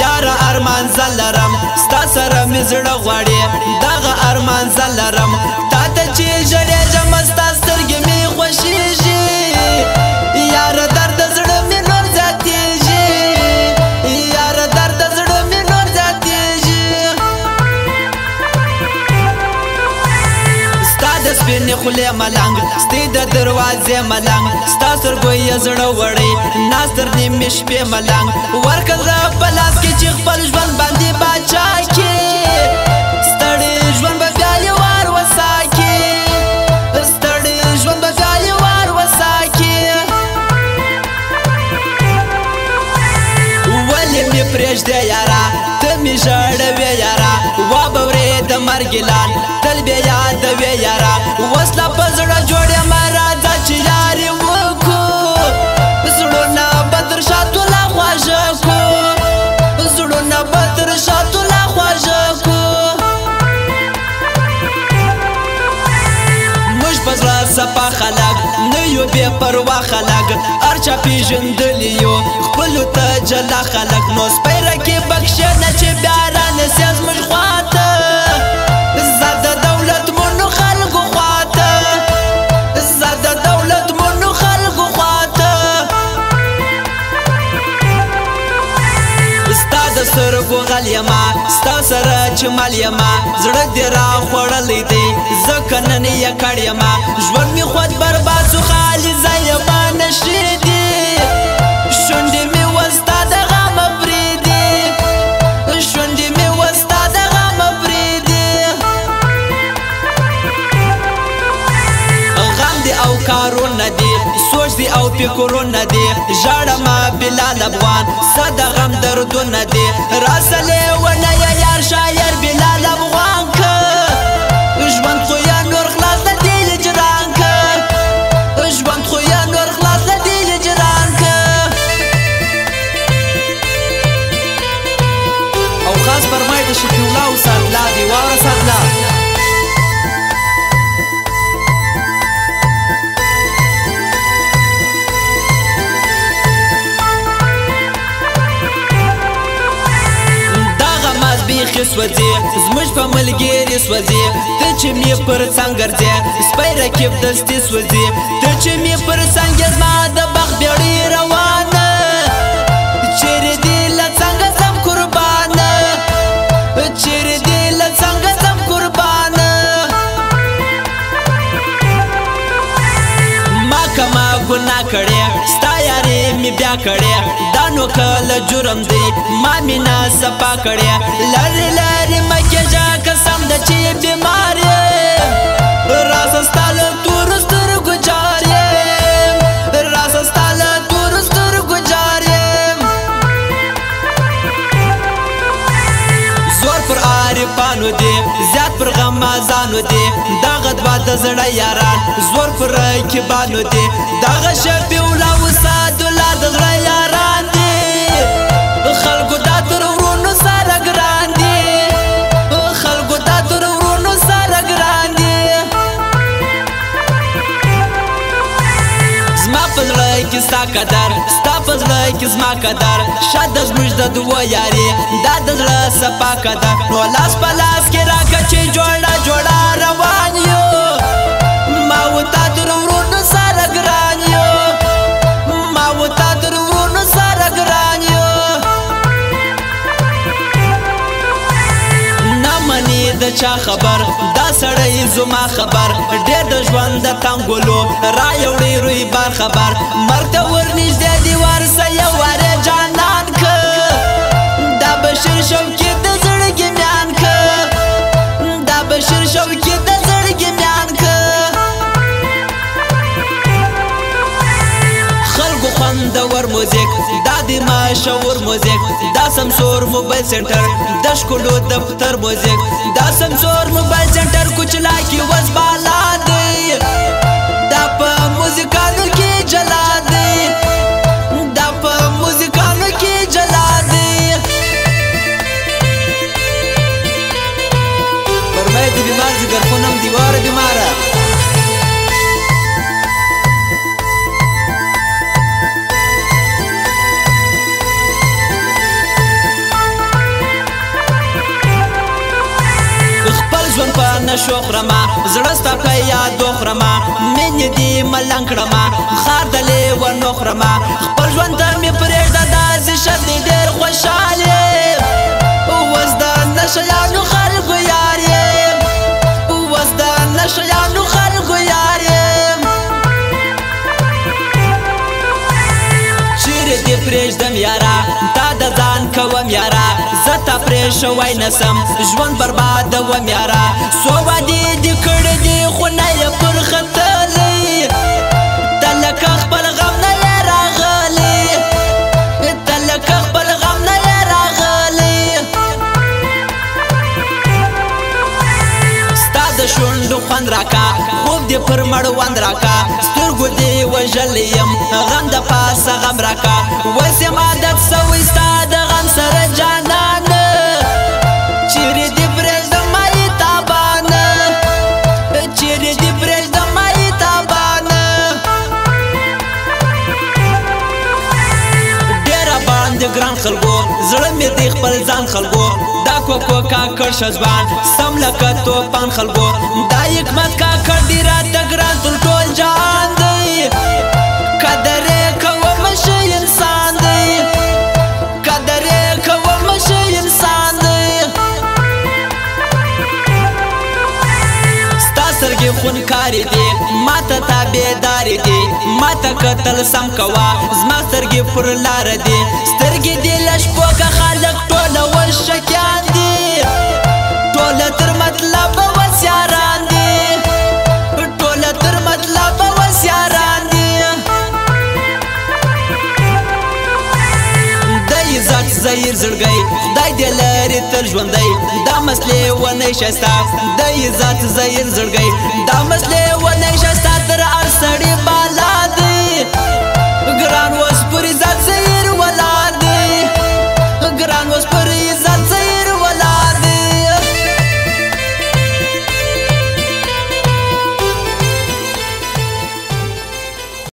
یار ارمان زلرم ستا سره مې زړه غواړي دغه ارمان زلرم تا ته چې ژړېږم ستا سترګې مې خوښېږي یار درد زړه مې نور زیاتېږي یار درد زړه مې نور زیاتېږي ستا د سپینې خولې ملنګ ستې د دروازې ملنګ ستا سترګو یې زړه وړی ناست تر نیمې شپې ملنګ ورکړه زه په لاس کې چې خپل ژوند باندې باچا کې ستړی ژوند به بیا یې وار وساکي ستړی ژوند به بیا یې وار وساکي ولې مې پرېږدې یاره ته مې ژړوې یاره وابورې د مرګ اعلان تل بې یادوې یاره اوس لا په زړه جوړ یم راځه چې یارې وکړو زړونه به تر شا توله خواږه کړو زړونه به تر شا توله خواږه کړو موږ په زړه صفا خلک نه یو بې پروا خلک هر چا پېژندلي یو خپلو ته جلا خلک نو سپیره کې بخښنه چې بیا رانسې زموږ خواته زه د دولتمنو خلکو خواته زه د دولتمنو خلکو خواته ستا د سترګو غل یما ستا سره چې مل یما زړه دې را خوړلی دی ځکه نن یې کړ یما ژوند مې خود برباد سو خالي ځای به نشي دي شونډې مې وستا د غمه بریدي شونډې مې وستا د غمه بریدي غم دې او کارونه دي سوچ دې او فکرونه دي ژاړه ما بلال افغان څه د غم دردونه دي راسلې ونه یار شاعر بلال افغان که ژوند خو یا نور خلاص د دې هجران که ژوند خو یا نور خلاص د دې هجران که او خاص فرمای د شفیع الله او سادلا دی واوره سادلا بیخي سوځي زموږ په ملګري سوځي ته چې مې پر څنګ ګرځې سپی رقیب دستي سوځي ته چې مې پر څنګ زما د بخت بیړۍ روانه چیرې دې له څنګه ځم قربانه چیرې دې له څنګه ځم قربانه ما کما ګناه کړې ستا یارې مې بیا کړې دا نو کله جرم دی ما مینا صفا کړې لرې لرې مه کېږه قسم ده چې بیمار یم راسه ستا له تورو سترګو جار یم راسه ستا له تورو سترګو جار یم زور پر عارفانو دی زیات پر غمازانو دی دغه دوه د زړه یاران زور پر رقیبانو دی دغه شفیع الله او سعدالله د زړه یاران دی خلکو دا تر ورونو سره ګران دي خلکو دا تر ورونو سره ګران دي زما په زړه کې ستا قدر ستا په زړه کې زما قدر شاده زموږ د دوه یاري دا د زړه صفا قدر نو لاس په لاس کې راکړه چې جوړه جوړه روان یو ما و تا تر ورونو سره ګران یو ما و تا تر ورونو سره ګران یو د چا خبر دا سړی زما خبر ډېر د ژوند د تنګولو را یوړی روی بار خبر مرګ ته ورنږدې دی ورسه یو وارې جانان که دا بشیر شوکي د زړګي میان که دا بشیر شوکي د زړګي میان که خلکو خوندور موزیک دا د مشهور موزیک دا سمسور موبایل سنټر د ښکلو دفتر موزیک دا سمسور موبایل سنټر کوچلا کې وز بالا دی دا په موزیکانو کې جلا دی دا په موزیکانو کې جلا دی فرمای دی بیمار زگر خونم دیوار بیماره نشو خرما زړه ستا په یادو خرما مینې دې ملنګ کړما خار د لیونو خرما خپل ژوند ته مې پرېږده داسې شب دې ډېر خوشحال یم اوس د نشیانو خلکو یار یم اوس د نشیانو خلکو یار یم چیرې دې پرېږدم یاره تا د ځان کوم یاره زه تا پرې شوی نسم ژوند بربادوم یاره څو وعدې دې کړې دي خو نه یې پر ختلی ته لکه خپل غم نه یې راغلی ته لکه خپل غم نه یې راغلی ستا د شونډو خوند راکا خوب دې پر مړوند راکا سترګو دې وژلی یم غم د پاسه غم راکا اوس یم عادت سوی ستا د غم سره جانانه چیرې دې پرېږدم مایې تابانه چیرې دې پرېږدم مایې تابانه ډېره باندې ګران خلکو زړه مې دی خپل ځان خلکو دا کوکو کاکړ شزبان سم لکه توپان خلکو دا حکمت کاکړ دی راته ګران تر ټول جهان دی قدر یې کوم ښه انسان دی قدر یې کوم ښه انسان دی ستا سترګې خونکارې دي ماته تابعدارې دي ماته کتل سم کوه زما سترګې پر لاره دي سترګې دې له شپو که خلک ټوله ورشکیان دي ټوله تر مطلبه اوس یاران دي ټوله تر مطلبه اوس یاران دي د عزت زهیر زړګی خدای دې لري تل ژوندی دا مسلې ونی ښایسته د عزت زهیر زړګی دا مسلې ونی ښایسته تر هر سړي